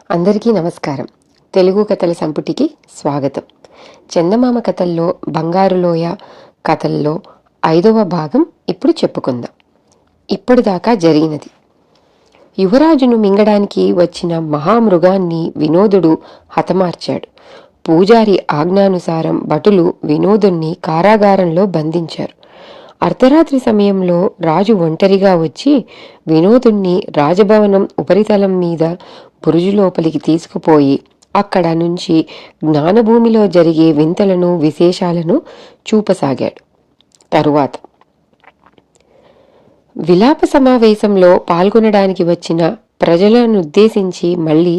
అందరికీ నమస్కారం. తెలుగు కథల సంపుటికి స్వాగతం. చందమామ కథల్లో బంగారులోయ కథల్లో 5వ భాగం ఇప్పుడు చెప్పుకుందాం. ఇప్పటిదాకా జరిగినది. యువరాజును మింగడానికి వచ్చిన మహామృగాన్ని వినోదుడు హతమార్చాడు. పూజారి ఆజ్ఞానుసారం భటులు వినోదుణ్ణి కారాగారంలో బంధించారు. అర్ధరాత్రి సమయంలో రాజు ఒంటరిగా వచ్చి వినోదుణ్ణి రాజభవనం ఉపరితలం మీద బురుజు లోపలికి తీసుకుపోయి అక్కడ నుంచి జ్ఞానభూమిలో జరిగే వింతలను విశేషాలను చూపసాగాడు. తరువాత విలాప సమావేశంలో పాల్గొనడానికి వచ్చిన ప్రజలనుద్దేశించి మళ్ళీ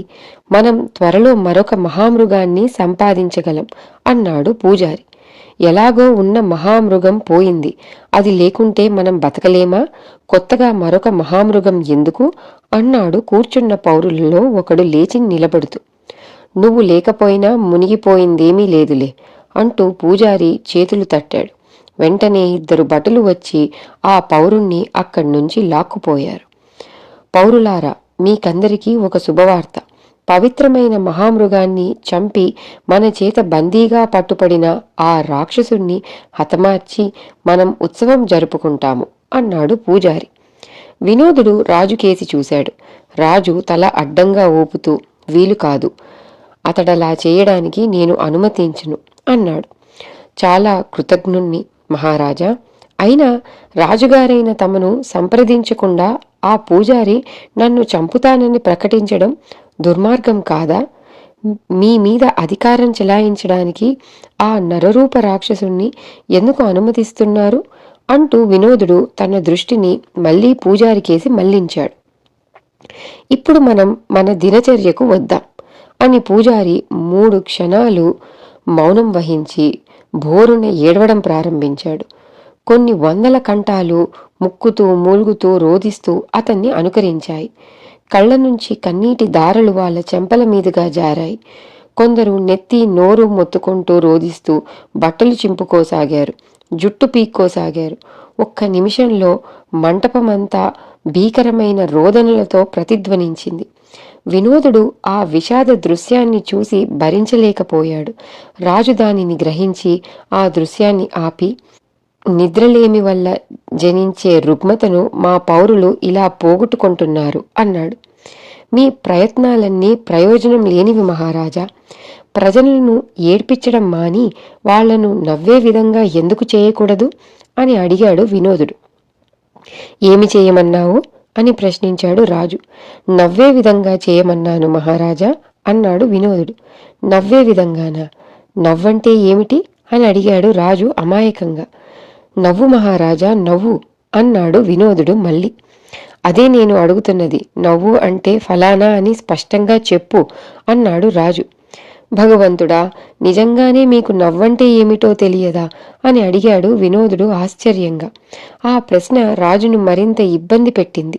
మనం త్వరలో మరొక మహామృగాన్ని సంపాదించగలం అన్నాడు పూజారి. ఎలాగో ఉన్న మహామృగం పోయింది, అది లేకుంటే మనం బతకలేమా? కొత్తగా మరొక మహామృగం ఎందుకు అన్నాడు కూర్చున్న పౌరులలో ఒకడు లేచి నిలబడుతూ. నువ్వు లేకపోయినా మునిగిపోయిందేమీ లేదులే అంటూ పూజారి చేతులు తట్టాడు. వెంటనే 2 భటులు వచ్చి ఆ పౌరుణ్ణి అక్కడి నుంచి లాక్కుపోయారు. పౌరులారా, మీకందరికీ ఒక శుభవార్త. పవిత్రమైన మహామృగాన్ని చంపి మన చేత బందీగా పట్టుపడిన ఆ రాక్షసుణ్ణి హతమార్చి మనం ఉత్సవం జరుపుకుంటాము అన్నాడు పూజారి. వినోదుడు రాజు కేసి చూశాడు. రాజు తల అడ్డంగా ఊపుతూ, వీలు కాదు, అతడలా చేయడానికి నేను అనుమతించును అన్నాడు. చాలా కృతజ్ఞుణ్ణి మహారాజా, అయినా రాజుగారైన తమను సంప్రదించకుండా ఆ పూజారి నన్ను చంపుతానని ప్రకటించడం దుర్మార్గం కాదా? మీ మీద అధికారం చెలాయించడానికి ఆ నరరూప రాక్షసుణ్ణి ఎందుకు అనుమతిస్తున్నారు అంటూ వినోదుడు తన దృష్టిని మళ్ళీ పూజారికేసి మళ్లించాడు. ఇప్పుడు మనం మన దినచర్యకు వద్దాం అని పూజారి 3 క్షణాలు మౌనం వహించి భోరున ఏడవడం ప్రారంభించాడు. కొన్ని వందల కంఠాలు ముక్కుతూ మూలుగుతూ రోదిస్తూ అతన్ని అనుకరించాయి. కళ్ళ నుంచి కన్నీటి దారలు వాళ్ళ చెంపల మీదుగా జారాయి. కొందరు నెత్తి నోరు మొత్తుకుంటూ రోదిస్తూ బట్టలు చింపుకోసాగారు, జుట్టు పీక్కోసాగారు. ఒక్క నిమిషంలో మంటపమంతా భీకరమైన రోదనలతో ప్రతిధ్వనించింది. వినోదుడు ఆ విషాద దృశ్యాన్ని చూసి భరించలేకపోయాడు. రాజు దానిని గ్రహించి ఆ దృశ్యాన్ని ఆపి, నిద్రలేమి వల్ల జనించే రుగ్మతను మా పౌరులు ఇలా పోగొట్టుకుంటున్నారు అన్నాడు. మీ ప్రయత్నాలన్నీ ప్రయోజనం లేనివి మహారాజా. ప్రజలను ఏడ్పించడం మాని వాళ్లను నవ్వే విధంగా ఎందుకు చేయకూడదు అని అడిగాడు వినోదుడు. ఏమి చేయమన్నావు అని ప్రశ్నించాడు రాజు. నవ్వే విధంగా చేయమన్నాను మహారాజా అన్నాడు వినోదుడు. నవ్వే విధంగానా? నవ్వంటే ఏమిటి అని అడిగాడు రాజు అమాయకంగా. నవ్వు మహారాజా, నవ్వు అన్నాడు వినోదుడు మళ్ళీ. అదే నేను అడుగుతున్నది, నవ్వు అంటే ఫలానా అని స్పష్టంగా చెప్పు అన్నాడు రాజు. భగవంతుడా, నిజంగానే మీకు నవ్వంటే ఏమిటో తెలియదా అని అడిగాడు వినోదుడు ఆశ్చర్యంగా. ఆ ప్రశ్న రాజును మరింత ఇబ్బంది పెట్టింది.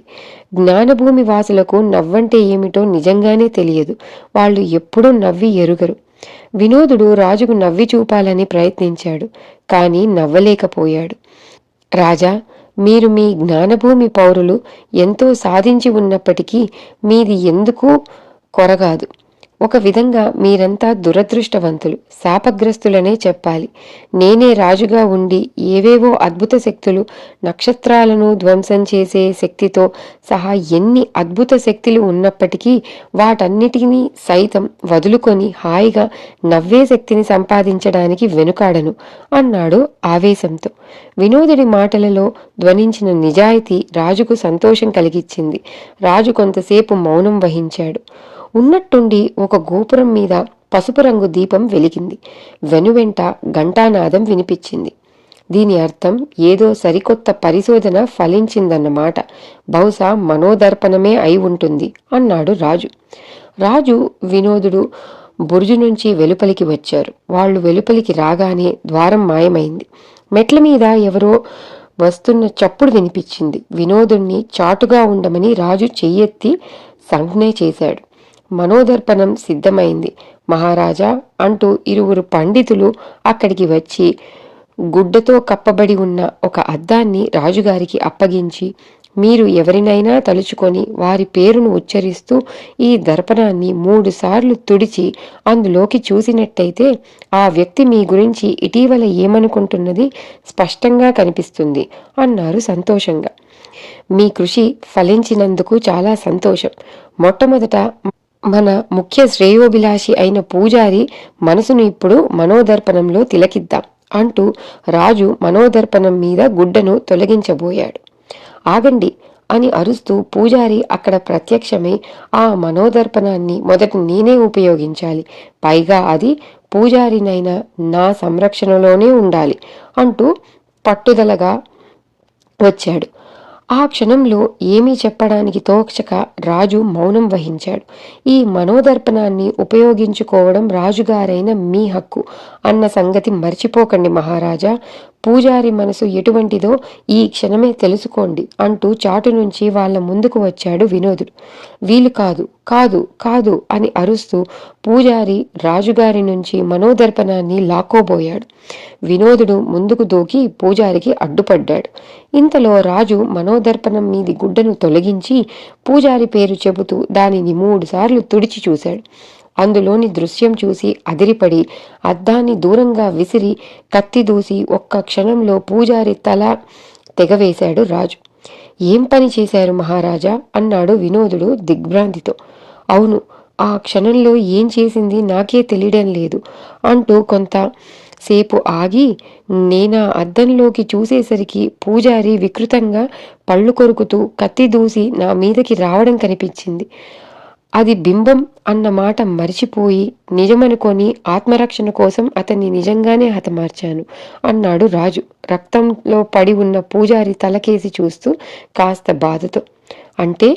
జ్ఞానభూమి వాసులకు నవ్వంటే ఏమిటో నిజంగానే తెలియదు. వాళ్ళు ఎప్పుడూ నవ్వి ఎరుగరు. వినోదుడు రాజుకు నవ్వి చూపాలని ప్రయత్నించాడు, కానీ నవ్వలేకపోయాడు. రాజా, మీరు మీ జ్ఞానభూమి పౌరులు ఎంతో సాధించి ఉన్నప్పటికీ మీది ఎందుకు కొరగాదు. ఒక విధంగా మీరంతా దురదృష్టవంతులు, శాపగ్రస్తులనే చెప్పాలి. నేనే రాజుగా ఉండి ఏవేవో అద్భుత శక్తులు, నక్షత్రాలను ధ్వంసం చేసే శక్తితో సహా ఎన్ని అద్భుత శక్తులు ఉన్నప్పటికీ వాటన్నిటినీ సైతం వదులుకొని హాయిగా నవ్వే శక్తిని సంపాదించడానికి వెనుకాడను అన్నాడు ఆవేశంతో. వినోదుడి మాటలలో ధ్వనించిన నిజాయితీ రాజుకు సంతోషం కలిగించింది. రాజు కొంతసేపు మౌనం వహించాడు. ఉన్నట్టుండి ఒక గోపురం మీద పసుపు రంగు దీపం వెలిగింది. వెనువెంట ఘంటానాదం వినిపించింది. దీని అర్థం ఏదో సరికొత్త పరిశోధన ఫలించిందన్నమాట. బహుశా మనోదర్పణమే అయి ఉంటుంది అన్నాడు రాజు. రాజు వినోదుడు బురుజు నుంచి వెలుపలికి వచ్చారు. వాళ్ళు వెలుపలికి రాగానే ద్వారం మాయమైంది. మెట్ల మీద ఎవరో వస్తున్న చప్పుడు వినిపించింది. వినోదుణ్ణి చాటుగా ఉండమని రాజు చెయ్యెత్తి సంజ్ఞ చేశాడు. మనోదర్పణం సిద్ధమైంది మహారాజా అంటూ 2 పండితులు అక్కడికి వచ్చి గుడ్డతో కప్పబడి ఉన్న ఒక అద్దాన్ని రాజుగారికి అప్పగించి మీరు ఎవరినైనా తలుచుకొని వారి పేరును ఉచ్చరిస్తూ ఈ దర్పణాన్ని 3 సార్లు తుడిచి అందులోకి చూసినట్టయితే ఆ వ్యక్తి మీ గురించి ఇటీవల ఏమనుకుంటున్నది స్పష్టంగా కనిపిస్తుంది అన్నారు సంతోషంగా. మీ కృషి ఫలించినందుకు చాలా సంతోషం. మొట్టమొదట మన ముఖ్య శ్రేయోభిలాషి అయిన పూజారి మనసును ఇప్పుడు మనోదర్పణంలో తిలకిద్దాం అంటూ రాజు మనోదర్పణం మీద గుడ్డను తొలగించబోయాడు. ఆగండి అని అరుస్తూ పూజారి అక్కడ ప్రత్యక్షమై ఆ మనోదర్పణాన్ని మొదట నేనే ఉపయోగించాలి, పైగా అది పూజారినైనా నా సంరక్షణలోనే ఉండాలి అంటూ పట్టుదలగా వచ్చాడు. ఆ క్షణంలో ఏమీ చెప్పడానికి తోచక రాజు మౌనం వహించాడు. ఈ మనోదర్పణాన్ని ఉపయోగించుకోవడం రాజుగారైన మీ హక్కు అన్న సంగతి మర్చిపోకండి మహారాజా. పూజారి మనసు ఎటువంటిదో ఈ క్షణమే తెలుసుకోండి అంటూ చాటు నుంచి వాళ్ళ ముందుకు వచ్చాడు వినోదుడు. వీలు కాదు, కాదు, కాదు అని అరుస్తూ పూజారి రాజుగారి నుంచి మనోదర్పణాన్ని లాక్కోబోయాడు. వినోదుడు ముందుకు దూకి పూజారికి అడ్డుపడ్డాడు. ఇంతలో రాజు మనోదర్పణం మీది గుడ్డను తొలగించి పూజారి పేరు చెబుతూ దానిని 3 సార్లు తుడిచి చూశాడు. అందులోని దృశ్యం చూసి అదిరిపడి అద్దాన్ని దూరంగా విసిరి కత్తి దూసి ఒక్క క్షణంలో పూజారి తల తెగవేశాడు రాజు. ఏం పని చేశారు మహారాజా అన్నాడు వినోదుడు దిగ్భ్రాంతితో. అవును, ఆ క్షణంలో ఏం చేసింది నాకే తెలియడం లేదు అంటూ కొంత సేపు ఆగి నేనా అద్దంలోకి చూసేసరికి పూజారి వికృతంగా పళ్ళు కొరుకుతూ కత్తి దూసి నా మీదకి రావడం కనిపించింది. అది బింబం అన్న మాట మరిచిపోయి నిజమనుకొని ఆత్మరక్షణ కోసం అతన్ని నిజంగానే హతమార్చాను అన్నాడు రాజు రక్తంలో పడి ఉన్న పూజారి తలకేసి చూస్తూ కాస్త బాధతో. అంటే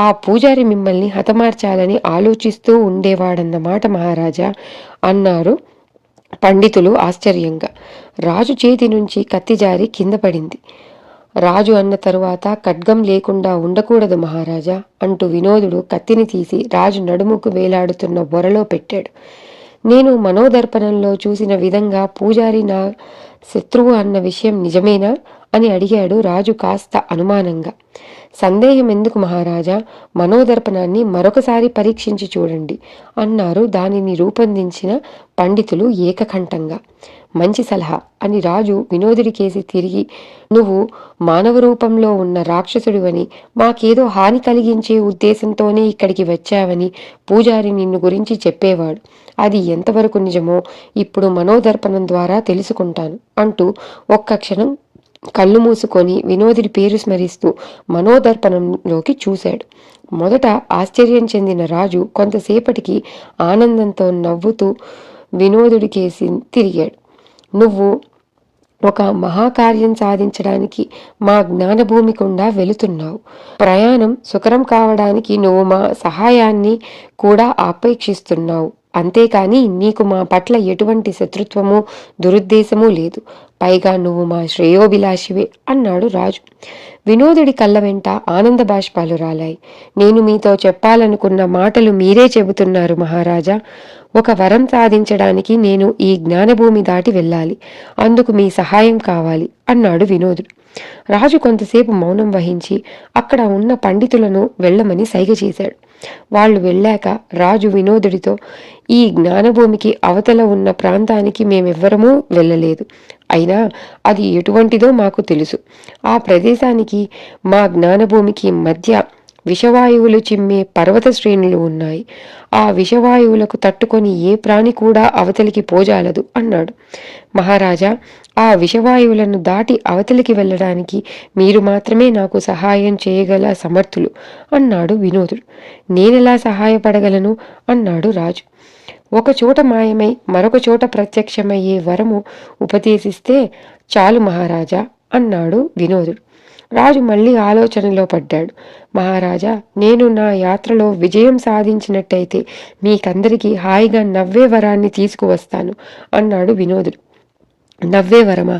ఆ పూజారి మిమ్మల్ని హతమార్చాలని ఆలోచిస్తూ ఉండేవాడన్నమాట మహారాజా అన్నారు పండితులు ఆశ్చర్యంగా. రాజు చేతి నుంచి కత్తి జారి కింద పడింది. రాజు అన్న తరువాత ఖడ్గం లేకుండా ఉండకూడదు మహారాజా అంటూ వినోదుడు కత్తిని తీసి రాజు నడుముకు వేలాడుతున్న బొరలో పెట్టాడు. నేను మనోదర్పణంలో చూసిన విధంగా పూజారి నా శత్రువు అన్న విషయం నిజమేనా అని అడిగాడు రాజు కాస్త అనుమానంగా. సందేహం ఎందుకు మహారాజా, మనోదర్పణాన్ని మరొకసారి పరీక్షించి చూడండి అన్నారు దానిని రూపొందించిన పండితులు ఏకకంఠంగా. మంచి సలహా అని రాజు వినోదుడికేసి తిరిగి, నువ్వు మానవ రూపంలో ఉన్న రాక్షసుడివని, మాకేదో హాని కలిగించే ఉద్దేశంతోనే ఇక్కడికి వచ్చావని పూజారి నిన్ను గురించి చెప్పేవాడు. అది ఎంతవరకు నిజమో ఇప్పుడు మనోదర్పణం ద్వారా తెలుసుకుంటాను అంటూ ఒక్క క్షణం కళ్ళు మూసుకొని వినోదుడి పేరు స్మరిస్తూ మనోదర్పణంలోకి చూశాడు. మొదట ఆశ్చర్యం చెందిన రాజు కొంతసేపటికి ఆనందంతో నవ్వుతూ వినోదుడికేసి తిరిగాడు. నువ్వు ఒక మహాకార్యం సాధించడానికి మా జ్ఞానభూమి గుండా వెళుతున్నావు. ప్రయాణం సుకరం కావడానికి నువ్వు మా సహాయాన్ని కూడా ఆపేక్షిస్తున్నావు. అంతేకాని నీకు మా పట్ల ఎటువంటి శత్రుత్వము దురుద్దేశమూ లేదు. పైగా నువ్వు మా శ్రేయోభిలాషివే అన్నాడు రాజు. వినోదుడి కళ్ళ వెంట ఆనంద బాష్పాలు రాలాయి. నేను మీతో చెప్పాలనుకున్న మాటలు మీరే చెబుతున్నారు మహారాజా. ఒక వరం సాధించడానికి నేను ఈ జ్ఞానభూమి దాటి వెళ్ళాలి. అందుకు మీ సహాయం కావాలి అన్నాడు వినోదుడు. రాజు కొంతసేపు మౌనం వహించి అక్కడ ఉన్న పండితులను వెళ్ళమని సైగ చేశాడు. వాళ్ళు వెళ్ళాక రాజు వినోదుడితో, ఈ జ్ఞానభూమికి అవతల ఉన్న ప్రాంతానికి మేమెవ్వరమూ వెళ్ళలేదు. అయినా అది ఎటువంటిదో మాకు తెలుసు. ఆ ప్రదేశానికి మా జ్ఞానభూమికి మధ్య విషవాయువులు చిమ్మే పర్వత శ్రేణులు ఉన్నాయి. ఆ విషవాయువులకు తట్టుకొని ఏ ప్రాణి కూడా అవతలికి పోజాలదు అన్నాడు. మహారాజా, ఆ విషవాయువులను దాటి అవతలికి వెళ్ళడానికి మీరు మాత్రమే నాకు సహాయం చేయగల సమర్థులు అన్నాడు వినోదుడు. నేనెలా సహాయపడగలను అన్నాడు రాజు. ఒక చోట మాయమై మరొక చోట ప్రత్యక్షమయ్యే వరము ఉపదేశిస్తే చాలు మహారాజా అన్నాడు వినోదుడు. రాజు మళ్ళీ ఆలోచనలో పడ్డాడు. మహారాజా, నేను నా యాత్రలో విజయం సాధించినట్టయితే మీకందరికీ హాయిగా నవ్వే వరాన్ని తీసుకువస్తాను అన్నాడు వినోదుడు. నవ్వే వరమా?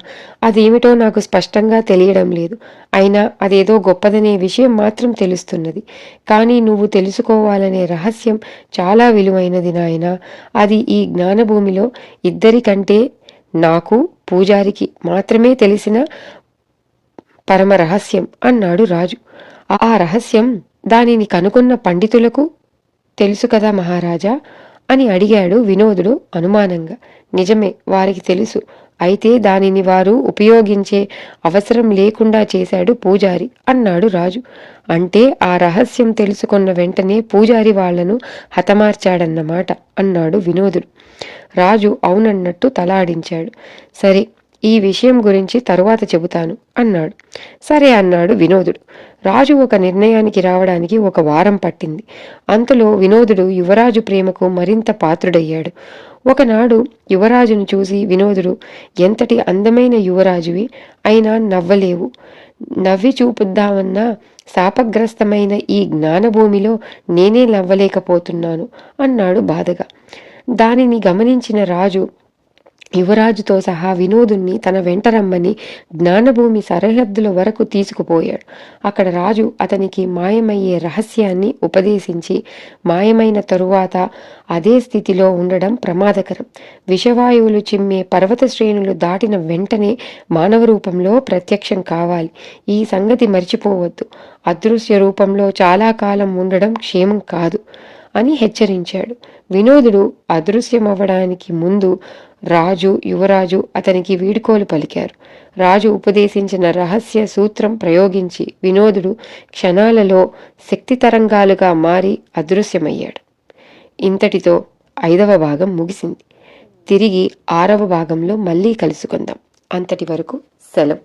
అదేమిటో నాకు స్పష్టంగా తెలియడం లేదు. అయినా అదేదో గొప్పదనే విషయం మాత్రం తెలుస్తున్నది. కానీ నువ్వు తెలుసుకోవాలనే రహస్యం చాలా విలువైనది నాయనా. అది ఈ జ్ఞానభూమిలో ఇద్దరికంటే నాకు, పూజారికి మాత్రమే తెలిసిన పరమ రహస్యం అన్నాడు రాజు. ఆ రహస్యం దానిని కనుగొన్న పండితులకు తెలుసు కదా మహారాజా అని అడిగాడు వినోదుడు అనుమానంగా. నిజమే, వారికి తెలుసు. అయితే దానిని వారు ఉపయోగించే అవసరం లేకుండా చేశాడు పూజారి అన్నాడు రాజు. అంటే ఆ రహస్యం తెలుసుకున్న వెంటనే పూజారి వాళ్లను హతమార్చాడన్నమాట అన్నాడు వినోదుడు. రాజు అవునన్నట్టు తలాడించాడు. సరే, ఈ విషయం గురించి తరువాత చెబుతాను అన్నాడు. సరే అన్నాడు వినోదుడు. రాజు ఒక నిర్ణయానికి రావడానికి 1 వారం పట్టింది. అంతలో వినోదుడు యువరాజు ప్రేమకు మరింత పాత్రుడయ్యాడు. ఒకనాడు యువరాజును చూసి వినోదుడు, ఎంతటి అందమైన యువరాజువి, అయినా నవ్వలేవు. నవ్వి చూపుద్దామన్నా శాపగ్రస్తమైన ఈ జ్ఞానభూమిలో నేనే నవ్వలేకపోతున్నాను అన్నాడు బాధగా. దానిని గమనించిన రాజు యువరాజుతో సహా వినోదుణ్ణి తన వెంట రమ్మని జ్ఞానభూమి సరిహద్దుల వరకు తీసుకుపోయాడు. అక్కడ రాజు అతనికి మాయమయ్యే రహస్యాన్ని ఉపదేశించి, మాయమైన తరువాత అదే స్థితిలో ఉండడం ప్రమాదకరం. విషవాయువులు చిమ్మే పర్వత శ్రేణులు దాటిన వెంటనే మానవ రూపంలో ప్రత్యక్షం కావాలి. ఈ సంగతి మర్చిపోవద్దు. అదృశ్య రూపంలో చాలా కాలం ఉండడం క్షేమం కాదు అని హెచ్చరించాడు. వినోదుడు అదృశ్యమవ్వడానికి ముందు రాజు, యువరాజు అతనికి వీడ్కోలు పలికారు. రాజు ఉపదేశించిన రహస్య సూత్రం ప్రయోగించి వినోదుడు క్షణాలలో శక్తి తరంగాలుగా మారి అదృశ్యమయ్యాడు. ఇంతటితో 5వ భాగం ముగిసింది. తిరిగి 6వ భాగంలో మళ్ళీ కలుసుకుందాం. అంతటి వరకు సెలవు.